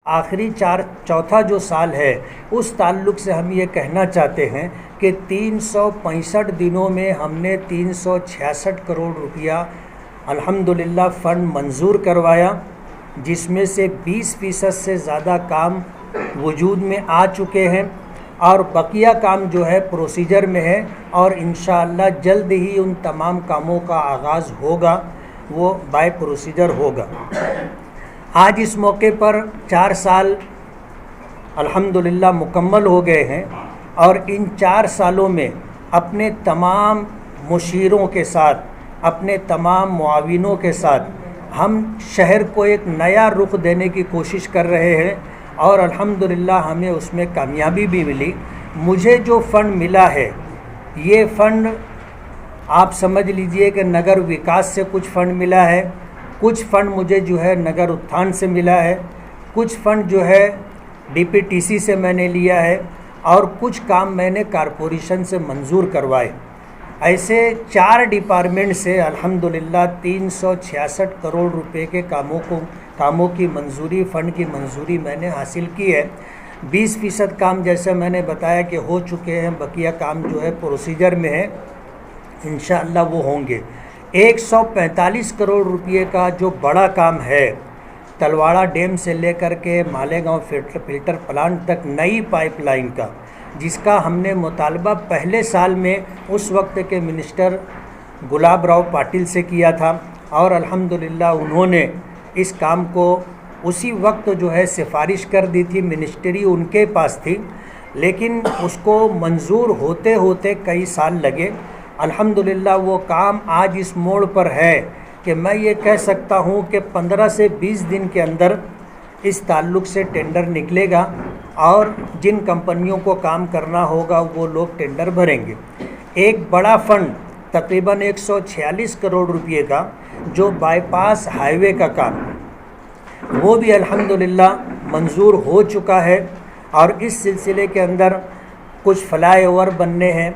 आखिरी चौथा जो साल है उस ताल्लुक़ से हम ये कहना चाहते हैं कि 365 दिनों में हमने 366 करोड़ रुपया अल्हम्दुलिल्लाह फ़ंड मंजूर करवाया, जिसमें से 20% से ज़्यादा काम वजूद में आ चुके हैं और बकिया काम जो है प्रोसीजर में है और इंशाअल्लाह जल्द ही उन तमाम कामों का आगाज़ होगा, वो बाय प्रोसीजर होगा। आज इस मौके पर 4 साल अल्हम्दुलिल्लाह मुकम्मल हो गए हैं और इन 4 सालों में अपने तमाम मुशीरों के साथ, अपने तमाम मुआविनों के साथ हम शहर को एक नया रुख देने की कोशिश कर रहे हैं और अल्हम्दुलिल्लाह हमें उसमें कामयाबी भी मिली। मुझे जो फ़ंड मिला है, ये फ़ंड आप समझ लीजिए कि नगर विकास से कुछ फ़ंड मिला है, कुछ फ़ंड मुझे जो है नगर उत्थान से मिला है, कुछ फ़ंड जो है डीपीटीसी से मैंने लिया है और कुछ काम मैंने कारपोरेशन से मंजूर करवाए। ऐसे 4 डिपार्टमेंट से अल्हम्दुलिल्लाह 366 करोड़ रुपए के कामों की मंजूरी, फ़ंड की मंजूरी मैंने हासिल की है। 20% काम जैसे मैंने बताया कि हो चुके हैं, बकिया काम जो है प्रोसीजर में है, इंशाअल्लाह वो होंगे। 145 करोड़ रुपए का जो बड़ा काम है, तलवाड़ा डैम से लेकर के मालेगांव फिल्टर प्लांट तक नई पाइपलाइन का, जिसका हमने मुतालबा पहले साल में उस वक्त के मिनिस्टर गुलाब राव पाटिल से किया था और अल्हम्दुलिल्लाह उन्होंने इस काम को उसी वक्त जो है सिफारिश कर दी थी, मिनिस्ट्री उनके पास थी, लेकिन उसको मंजूर होते होते कई साल लगे। अल्हम्दुलिल्लाह वो काम आज इस मोड़ पर है कि मैं ये कह सकता हूँ कि 15 से 20 दिन के अंदर इस ताल्लुक़ से टेंडर निकलेगा और जिन कंपनियों को काम करना होगा वो लोग टेंडर भरेंगे। एक बड़ा फ़ंड तकरीबन 146 करोड़ रुपए का जो बाईपास हाईवे का काम, वो भी अल्हम्दुलिल्लाह मंजूर हो चुका है और इस सिलसिले के अंदर कुछ फ्लाईओवर बनने हैं,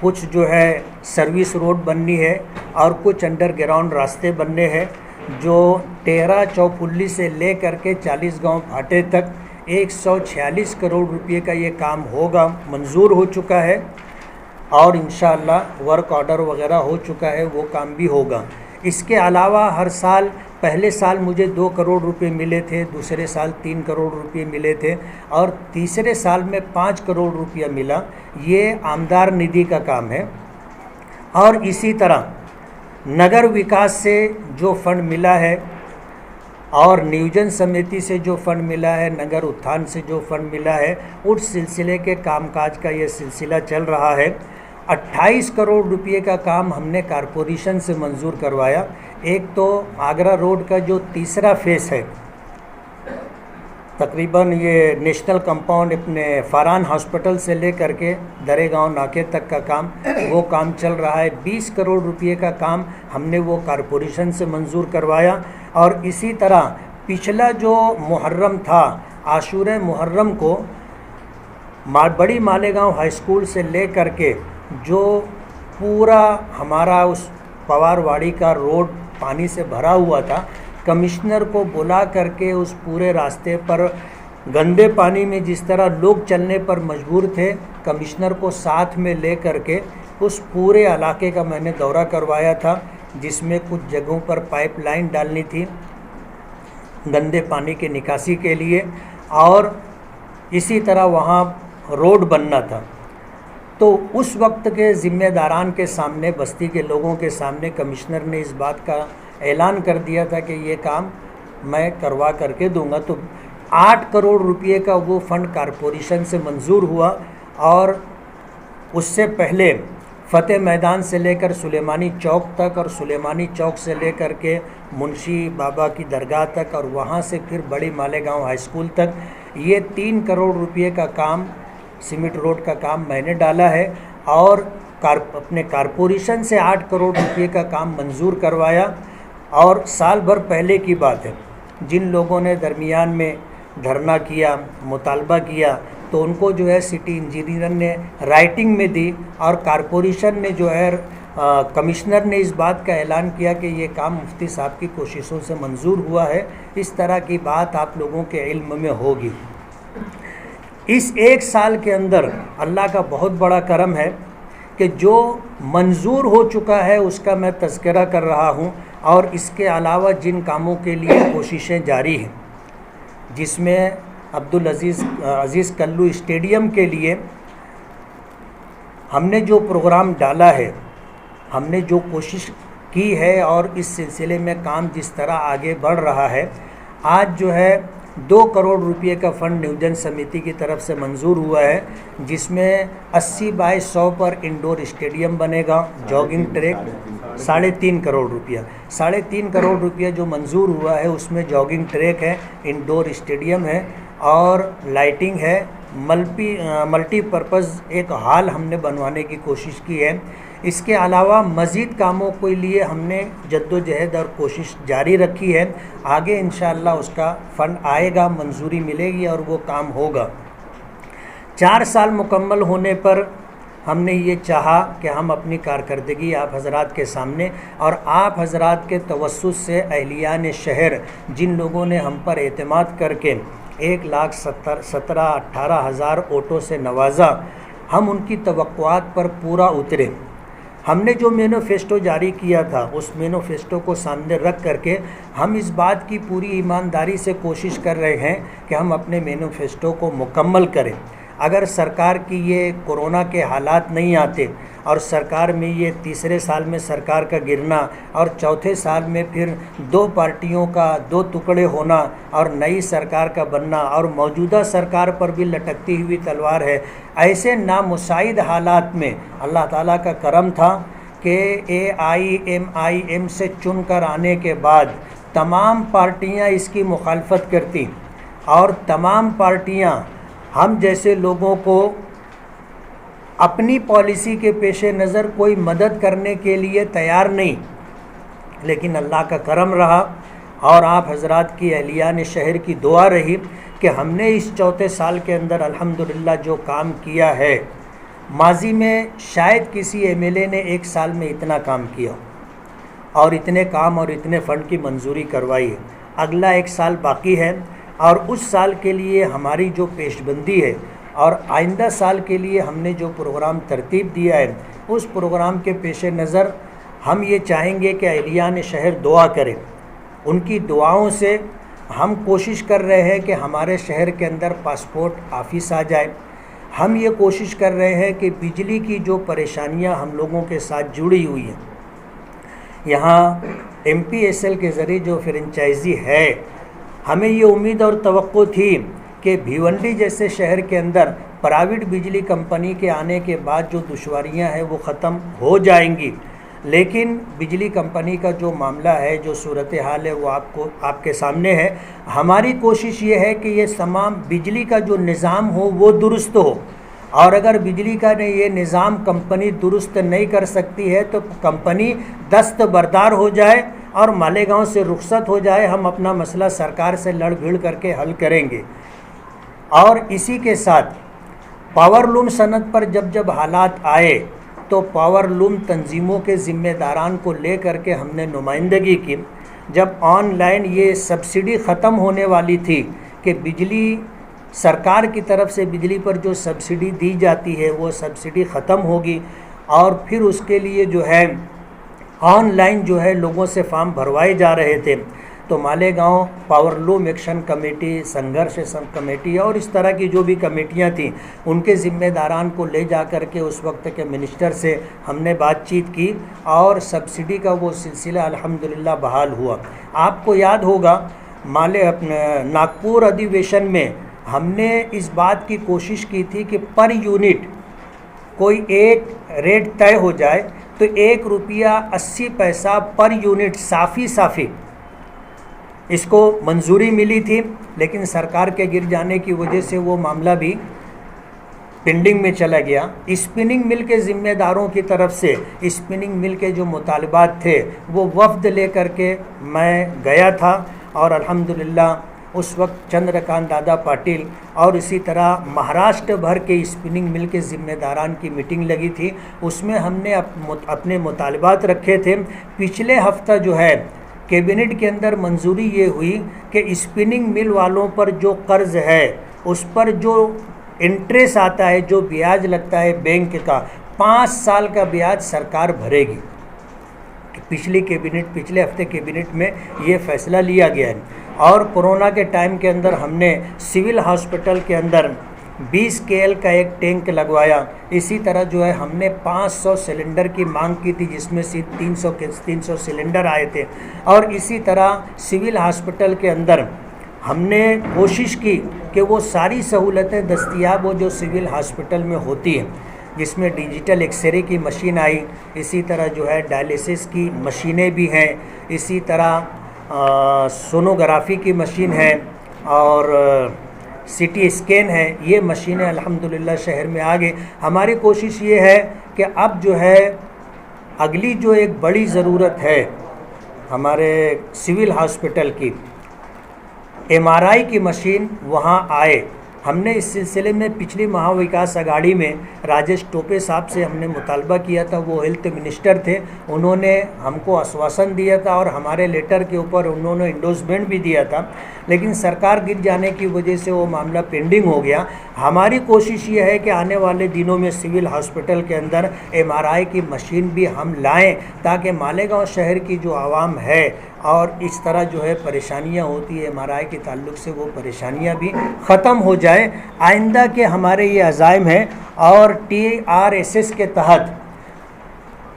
कुछ जो है सर्विस रोड बननी है और कुछ अंडरग्राउंड रास्ते बनने हैं। जो टेहरा चौपुल्ली से ले करके 40 गांव फाटे तक 146 करोड़ रुपए का ये काम होगा, मंजूर हो चुका है और इंशाअल्लाह वर्क ऑर्डर वगैरह हो चुका है, वो काम भी होगा। इसके अलावा हर साल, पहले साल मुझे 2 करोड़ रुपए मिले थे, दूसरे साल 3 करोड़ रुपए मिले थे और तीसरे साल में 5 करोड़ रुपया मिला। ये आमदार निधि का काम है। और इसी तरह नगर विकास से जो फ़ंड मिला है और नियोजन समिति से जो फ़ंड मिला है, नगर उत्थान से जो फ़ंड मिला है, उस सिलसिले के कामकाज का ये सिलसिला चल रहा है। 28 करोड़ रुपए का काम हमने कारपोरेशन से मंजूर करवाया। एक तो आगरा रोड का जो तीसरा फेस है, तकरीबन ये नेशनल कंपाउंड अपने फरहान हॉस्पिटल से ले करके दरेगांव नाके तक का काम, वो काम चल रहा है। 20 करोड़ रुपए का काम हमने वो कारपोरेशन से मंजूर करवाया। और इसी तरह पिछला जो मुहर्रम था, आशूरे मुहर्रम को बड़ी मालेगांव हाई स्कूल से ले करके जो पूरा हमारा उस पवारवाड़ी का रोड पानी से भरा हुआ था, कमिश्नर को बुला करके उस पूरे रास्ते पर गंदे पानी में जिस तरह लोग चलने पर मजबूर थे, कमिश्नर को साथ में ले करके उस पूरे इलाके का मैंने दौरा करवाया था, जिसमें कुछ जगहों पर पाइपलाइन डालनी थी गंदे पानी के निकासी के लिए और इसी तरह वहाँ रोड बनना था। तो उस वक्त के ज़िम्मेदारान के सामने, बस्ती के लोगों के सामने कमिश्नर ने इस बात का ऐलान कर दिया था कि ये काम मैं करवा करके दूंगा। तो 8 करोड़ रुपए का वो फ़ंड कारपोरेशन से मंजूर हुआ और उससे पहले फ़तेह मैदान से लेकर सुलेमानी चौक तक और सुलेमानी चौक से लेकर के मुंशी बाबा की दरगाह तक और वहाँ से फिर बड़ी मालेगांव हाई स्कूल तक, ये 3 करोड़ रुपए का काम, सीमेंट रोड का काम मैंने डाला है और अपने कारपोरेशन से 8 करोड़ रुपए का काम मंजूर करवाया। और साल भर पहले की बात है, जिन लोगों ने दरमियान में धरना किया, मुतालबा किया, तो उनको जो है सिटी इंजीनियर ने राइटिंग में दी और कारपोरेशन ने जो है कमिश्नर ने इस बात का ऐलान किया कि ये काम मुफ्ती साहब की कोशिशों से मंजूर हुआ है। इस तरह की बात आप लोगों के इल्म में होगी। इस एक साल के अंदर अल्लाह का बहुत बड़ा करम है कि जो मंजूर हो चुका है उसका मैं तज़किरा कर रहा हूँ, और इसके अलावा जिन कामों के लिए कोशिशें जारी हैं, जिसमें अब्दुल अज़ीज़ कल्लू स्टेडियम के लिए हमने जो प्रोग्राम डाला है, हमने जो कोशिश की है, और इस सिलसिले में काम जिस तरह आगे बढ़ रहा है, आज जो है 2 करोड़ रुपए का फ़ंड नियोजन समिति की तरफ से मंजूर हुआ है, जिसमें 80 बाई 100 पर इंडोर स्टेडियम बनेगा, जॉगिंग ट्रैक, 3.5 करोड़ रुपया, 3.5 करोड़ रुपया जो मंजूर हुआ है उसमें जॉगिंग ट्रैक है, इंडोर स्टेडियम है और लाइटिंग है, मल्टीपर्पज़ एक हॉल हमने बनवाने की कोशिश की है। इसके अलावा मज़ीद कामों के लिए हमने जद्दोजहद और कोशिश जारी रखी है। आगे इंशाअल्लाह उसका फ़ंड आएगा, मंजूरी मिलेगी और वो काम होगा। 4 साल मुकम्मल होने पर हमने ये चाहा कि हम अपनी कारकर्दगी आप हज़रात के सामने और आप हज़रात के तवस्सुत से अहलियान शहर, जिन लोगों ने हम पर एतमाद करके 1,17,18,000 वोटों से नवाजा, हम उनकी तवक्कुआत पर पूरा उतरे। हमने जो मैनिफेस्टो जारी किया था उस मैनिफेस्टो को सामने रख करके हम इस बात की पूरी ईमानदारी से कोशिश कर रहे हैं कि हम अपने मैनिफेस्टो को मुकम्मल करें। अगर सरकार की ये कोरोना के हालात नहीं आते और सरकार में ये तीसरे साल में सरकार का गिरना और चौथे साल में फिर 2 पार्टियों का 2 टुकड़े होना और नई सरकार का बनना और मौजूदा सरकार पर भी लटकती हुई तलवार है, ऐसे नामुसाइद हालात में अल्लाह ताला का करम था कि AIMIM से चुन कर आने के बाद तमाम पार्टियां इसकी मुखालफत करती और तमाम पार्टियां हम जैसे लोगों को अपनी पॉलिसी के पेश नज़र कोई मदद करने के लिए तैयार नहीं, लेकिन अल्लाह का करम रहा और आप हज़रात की अहलियान शहर की दुआ रही कि हमने इस चौथे साल के अंदर अल्हम्दुलिल्लाह जो काम किया है, माजी में शायद किसी MLA ने 1 साल में इतना काम किया और इतने काम और इतने फ़ंड की मंजूरी करवाई है। अगला 1 साल बाकी है और उस साल के लिए हमारी जो पेशबंदी है और आइंदा साल के लिए हमने जो प्रोग्राम तरतीब दिया है, उस प्रोग्राम के पेश नज़र हम ये चाहेंगे कि अहलियान शहर दुआ करें। उनकी दुआओं से हम कोशिश कर रहे हैं कि हमारे शहर के अंदर पासपोर्ट ऑफिस आ जाए। हम ये कोशिश कर रहे हैं कि बिजली की जो परेशानियां हम लोगों के साथ जुड़ी हुई हैं, यहाँ MPSL के ज़रिए जो फ्रेंचाइजी है, हमें ये उम्मीद और तवक्को थी कि भिवंडी जैसे शहर के अंदर प्राइवेट बिजली कंपनी के आने के बाद जो दुश्वारियां हैं वो ख़त्म हो जाएंगी, लेकिन बिजली कंपनी का जो मामला है, जो सूरत हाल है, वो आपके सामने है। हमारी कोशिश ये है कि ये तमाम बिजली का जो निज़ाम हो वो दुरुस्त हो, और अगर बिजली का ये निज़ाम कंपनी दुरुस्त नहीं कर सकती है तो कंपनी दस्तबरदार हो जाए और मालेगांव से रुखसत हो जाए। हम अपना मसला सरकार से लड़ भिड़ करके हल करेंगे। और इसी के साथ पावरलूम सनत पर जब हालात आए तो पावरलूम तंजीमों के ज़िम्मेदारान को ले करके हमने नुमाइंदगी की। जब ऑनलाइन ये सब्सिडी ख़त्म होने वाली थी कि बिजली सरकार की तरफ से बिजली पर जो सब्सिडी दी जाती है वो सब्सिडी ख़त्म होगी, और फिर उसके लिए जो है ऑनलाइन जो है लोगों से फॉर्म भरवाए जा रहे थे, तो मालेगांव पावरलूम एक्शन कमेटी, संघर्ष कमेटी और इस तरह की जो भी कमेटियां थीं, उनके ज़िम्मेदारान को ले जा कर के उस वक्त के मिनिस्टर से हमने बातचीत की और सब्सिडी का वो सिलसिला अल्हम्दुलिल्लाह बहाल हुआ। आपको याद होगा नागपुर अधिवेशन में हमने इस बात की कोशिश की थी कि पर यूनिट कोई एक रेट तय हो जाए, तो 1 रुपया 80 पैसा पर यूनिट साफ़ी इसको मंजूरी मिली थी, लेकिन सरकार के गिर जाने की वजह से वो मामला भी पेंडिंग में चला गया। स्पिनिंग मिल के ज़िम्मेदारों की तरफ से स्पिनिंग मिल के जो मुतालबात थे वो वफ्द ले करके मैं गया था और अल्हम्दुलिल्लाह उस वक्त चंद्रकांत दादा पाटिल और इसी तरह महाराष्ट्र भर के स्पिनिंग मिल के ज़िम्मेदारान की मीटिंग लगी थी। उसमें हमने अपने मुतालबात रखे थे। पिछले हफ्ता जो है कैबिनेट के अंदर मंजूरी ये हुई कि स्पिनिंग मिल वालों पर जो कर्ज़ है उस पर जो इंटरेस्ट आता है, जो ब्याज लगता है बैंक का, 5 साल का ब्याज सरकार भरेगी। पिछले हफ्ते कैबिनेट में ये फैसला लिया गया है। और कोरोना के टाइम के अंदर हमने सिविल हॉस्पिटल के अंदर 20 KL का एक टैंक लगवाया। इसी तरह जो है हमने 500 सिलेंडर की मांग की थी, जिसमें से 300 सिलेंडर आए थे। और इसी तरह सिविल हॉस्पिटल के अंदर हमने कोशिश की कि वो सारी सहूलतें दस्तयाब हो जो सिविल हॉस्पिटल में होती हैं, जिसमें डिजिटल एक्सरे की मशीन आई, इसी तरह जो है डायलिसिस की मशीनें भी हैं, इसी तरह सोनोग्राफी की मशीन है और CT स्कैन है। ये मशीनें अल्हम्दुलिल्लाह शहर में आ गई। हमारी कोशिश ये है कि अब जो है अगली जो एक बड़ी ज़रूरत है हमारे सिविल हॉस्पिटल की, MRI की मशीन वहाँ आए। हमने इस सिलसिले में पिछली महाविकास अघाड़ी में राजेश टोपे साहब से हमने मुतालबा किया था, वो हेल्थ मिनिस्टर थे। उन्होंने हमको आश्वासन दिया था और हमारे लेटर के ऊपर उन्होंने इंडोर्समेंट भी दिया था, लेकिन सरकार गिर जाने की वजह से वो मामला पेंडिंग हो गया। हमारी कोशिश ये है कि आने वाले दिनों में सिविल हॉस्पिटल के अंदर MRI की मशीन भी हम लाएं, ताकि मालेगांव शहर की जो आवाम है और इस तरह जो है परेशानियां होती है MRI के ताल्लुक से, वो परेशानियां भी ख़त्म हो जाए। आइंदा के हमारे ये अज़ाइम हैं। और TRSS के तहत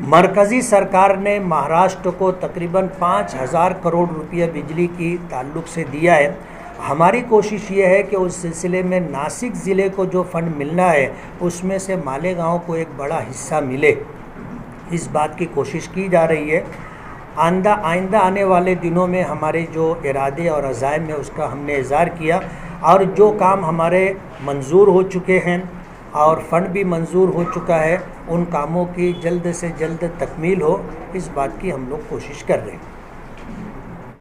मरकज़ी सरकार ने महाराष्ट्र को तकरीबन 5,000 करोड़ रुपया बिजली की ताल्लुक से दिया है। हमारी कोशिश ये है कि उस सिलसिले में नासिक ज़िले को जो फ़ंड मिलना है उसमें से मालेगांव को एक बड़ा हिस्सा मिले, इस बात की कोशिश की जा रही है। आइंदा आने वाले दिनों में हमारे जो इरादे और अज़ाइम है उसका हमने इज़हार किया, और जो काम हमारे मंजूर हो चुके हैं और फ़ंड भी मंजूर हो चुका है, उन कामों की जल्द से जल्द तकमील हो, इस बात की हम लोग कोशिश कर रहे हैं।